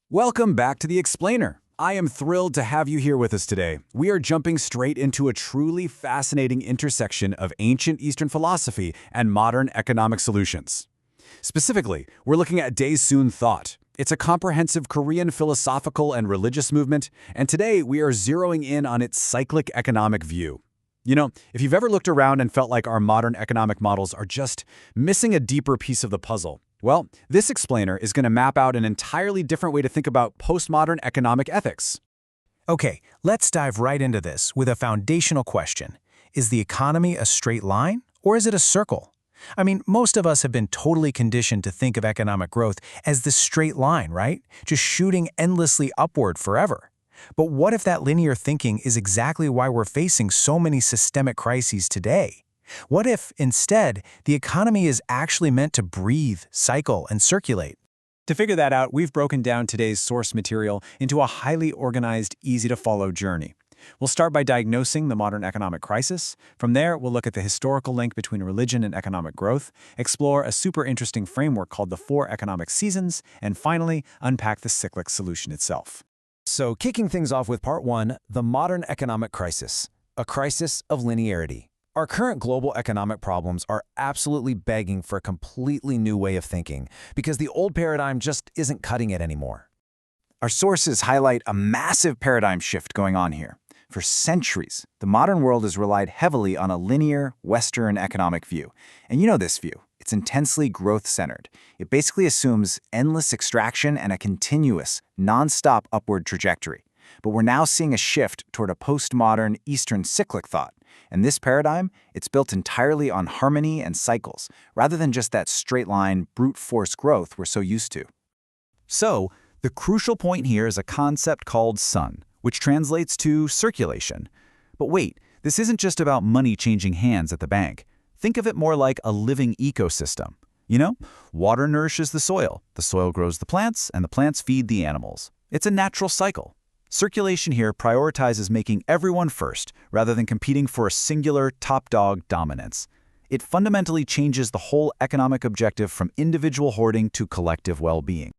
Welcome back to The Explainer. I am thrilled to have you here with us today. We are jumping straight into a truly fascinating intersection of ancient Eastern philosophy and modern economic solutions. Specifically, we're looking at Daesoon thought. It's a comprehensive Korean philosophical and religious movement, and today we are zeroing in on its cyclic economic view. You know, if you've ever looked around and felt like our modern economic models are just missing a deeper piece of the puzzle, well, this explainer is going to map out an entirely different way to think about postmodern economic ethics. Okay, let's dive right into this with a foundational question. Is the economy a straight line, or is it a circle? I mean, most of us have been totally conditioned to think of economic growth as this straight line, right? Just shooting endlessly upward forever. But what if that linear thinking is exactly why we're facing so many systemic crises today? What if, instead, the economy is actually meant to breathe, cycle, and circulate? To figure that out, we've broken down today's source material into a highly organized, easy-to-follow journey. We'll start by diagnosing the modern economic crisis. From there, we'll look at the historical link between religion and economic growth, explore a super interesting framework called the 4 economic seasons, and finally, unpack the cyclic solution itself. So, kicking things off with part 1, the modern economic crisis, a crisis of linearity. Our current global economic problems are absolutely begging for a completely new way of thinking because the old paradigm just isn't cutting it anymore. Our sources highlight a massive paradigm shift going on here. For centuries, the modern world has relied heavily on a linear, Western economic view. And you know this view. It's intensely growth-centered. It basically assumes endless extraction and a continuous, non-stop upward trajectory. But we're now seeing a shift toward a postmodern Eastern cyclic thought. And this paradigm, it's built entirely on harmony and cycles, rather than just that straight-line, brute force growth we're so used to. So, the crucial point here is a concept called sun, which translates to circulation. But wait, this isn't just about money changing hands at the bank. Think of it more like a living ecosystem. You know, water nourishes the soil grows the plants, and the plants feed the animals. It's a natural cycle. Circulation here prioritizes making everyone first, rather than competing for a singular top-dog dominance. It fundamentally changes the whole economic objective from individual hoarding to collective well-being.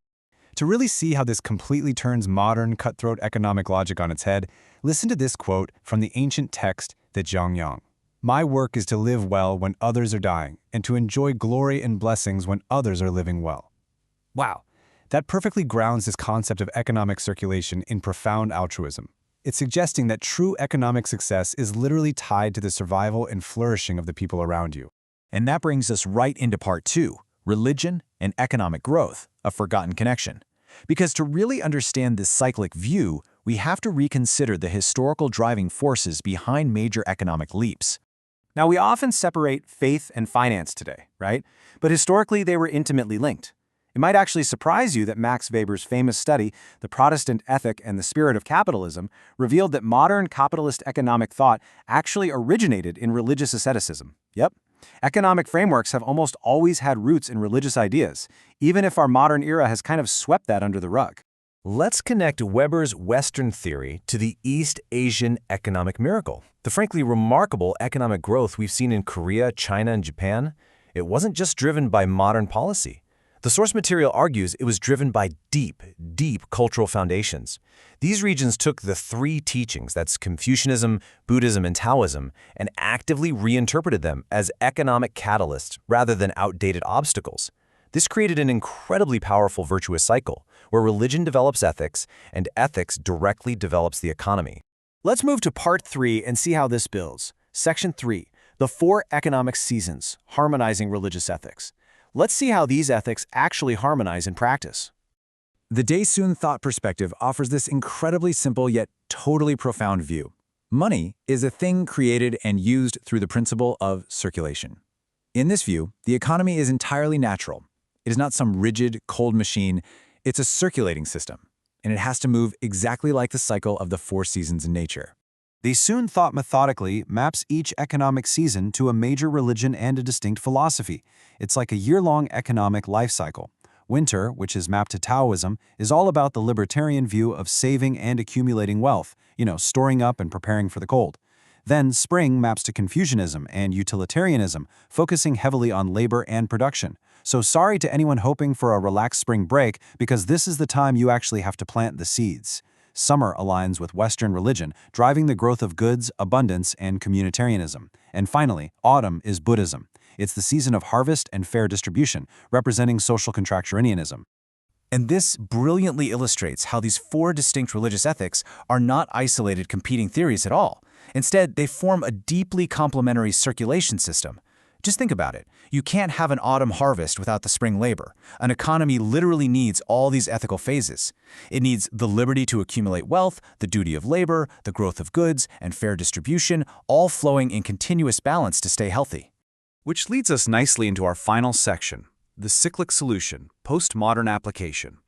To really see how this completely turns modern, cutthroat economic logic on its head, listen to this quote from the ancient text, the Zhongyang. "My work is to live well when others are dying, and to enjoy glory and blessings when others are living well." Wow, that perfectly grounds this concept of economic circulation in profound altruism. It's suggesting that true economic success is literally tied to the survival and flourishing of the people around you. And that brings us right into part 2, religion and economic growth, a forgotten connection. Because to really understand this cyclic view, we have to reconsider the historical driving forces behind major economic leaps. Now, we often separate faith and finance today, right? But historically, they were intimately linked. It might actually surprise you that Max Weber's famous study, The Protestant Ethic and the Spirit of Capitalism, revealed that modern capitalist economic thought actually originated in religious asceticism. Yep. Economic frameworks have almost always had roots in religious ideas, even if our modern era has kind of swept that under the rug. Let's connect Weber's Western theory to the East Asian economic miracle. The frankly remarkable economic growth we've seen in Korea, China, and Japan, it wasn't just driven by modern policy. The source material argues it was driven by deep cultural foundations. These regions took the 3 teachings, that's Confucianism, Buddhism, and Taoism, and actively reinterpreted them as economic catalysts rather than outdated obstacles. This created an incredibly powerful virtuous cycle, where religion develops ethics, and ethics directly develops the economy. Let's move to part 3 and see how this builds. Section 3, the 4 economic seasons, harmonizing religious ethics. Let's see how these ethics actually harmonize in practice. The Daesoon thought perspective offers this incredibly simple yet totally profound view. Money is a thing created and used through the principle of circulation. In this view, the economy is entirely natural. It is not some rigid, cold machine. It's a circulating system, and it has to move exactly like the cycle of the 4 seasons in nature. Daesoon thought methodically maps each economic season to a major religion and a distinct philosophy. It's like a year-long economic life cycle. Winter, which is mapped to Taoism, is all about the libertarian view of saving and accumulating wealth, storing up and preparing for the cold. Then spring maps to Confucianism and utilitarianism, focusing heavily on labor and production. So sorry to anyone hoping for a relaxed spring break, because this is the time you actually have to plant the seeds. Summer aligns with Western religion, driving the growth of goods, abundance, and communitarianism. And finally, autumn is Buddhism. It's the season of harvest and fair distribution, representing social contractarianism. And this brilliantly illustrates how these four distinct religious ethics are not isolated competing theories at all. Instead, they form a deeply complementary circulation system. Just think about it. You can't have an autumn harvest without the spring labor. An economy literally needs all these ethical phases. It needs the liberty to accumulate wealth, the duty of labor, the growth of goods, and fair distribution, all flowing in continuous balance to stay healthy. Which leads us nicely into our final section, the cyclic solution, postmodern application.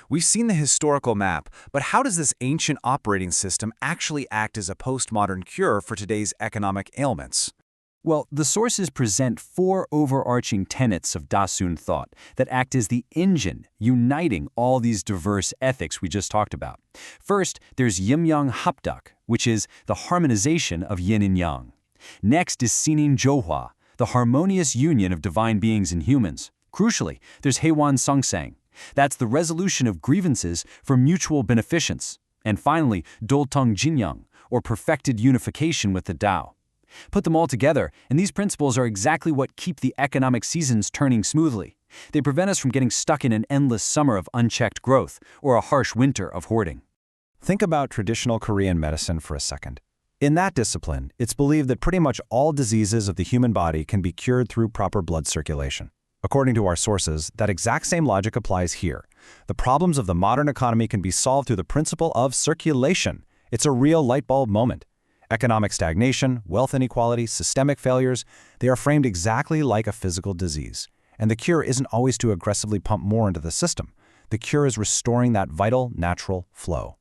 We've seen the historical map, but how does this ancient operating system actually act as a postmodern cure for today's economic ailments? Well, the sources present four overarching tenets of Daesoon thought that act as the engine uniting all these diverse ethics we just talked about. First, there's Yim-yang Hapdak, which is the harmonization of yin and yang. Next is Sinin Johua, the harmonious union of divine beings and humans. Crucially, there's Heiwan Songsang. That's the resolution of grievances for mutual beneficence. And finally, Doltung Jinyang, or perfected unification with the Tao. Put them all together, and these principles are exactly what keep the economic seasons turning smoothly. They prevent us from getting stuck in an endless summer of unchecked growth or a harsh winter of hoarding. Think about traditional Korean medicine for a second. In that discipline, it's believed that pretty much all diseases of the human body can be cured through proper blood circulation. According to our sources, that exact same logic applies here. The problems of the modern economy can be solved through the principle of circulation. It's a real light bulb moment. Economic stagnation, wealth inequality, systemic failures, they are framed exactly like a physical disease. And the cure isn't always to aggressively pump more into the system. The cure is restoring that vital, natural flow.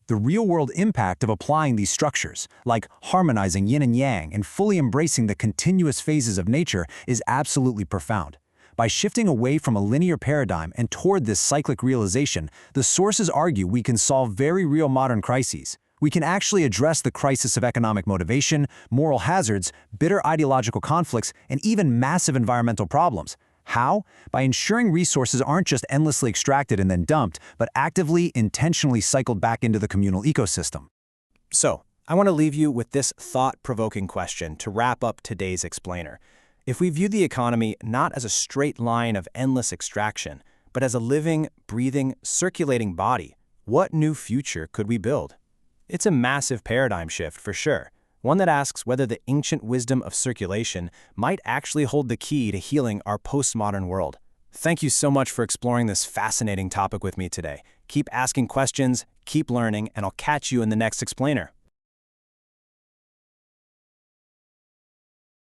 The real-world impact of applying these structures, like harmonizing yin and yang and fully embracing the continuous phases of nature, is absolutely profound. By shifting away from a linear paradigm and toward this cyclic realization, the sources argue we can solve very real modern crises. We can actually address the crisis of economic motivation, moral hazards, bitter ideological conflicts, and even massive environmental problems. How? By ensuring resources aren't just endlessly extracted and then dumped, but actively, intentionally cycled back into the communal ecosystem. So, I want to leave you with this thought-provoking question to wrap up today's explainer. If we view the economy not as a straight line of endless extraction, but as a living, breathing, circulating body, what new future could we build? It's a massive paradigm shift for sure, one that asks whether the ancient wisdom of circulation might actually hold the key to healing our postmodern world. Thank you so much for exploring this fascinating topic with me today. Keep asking questions, keep learning, and I'll catch you in the next explainer.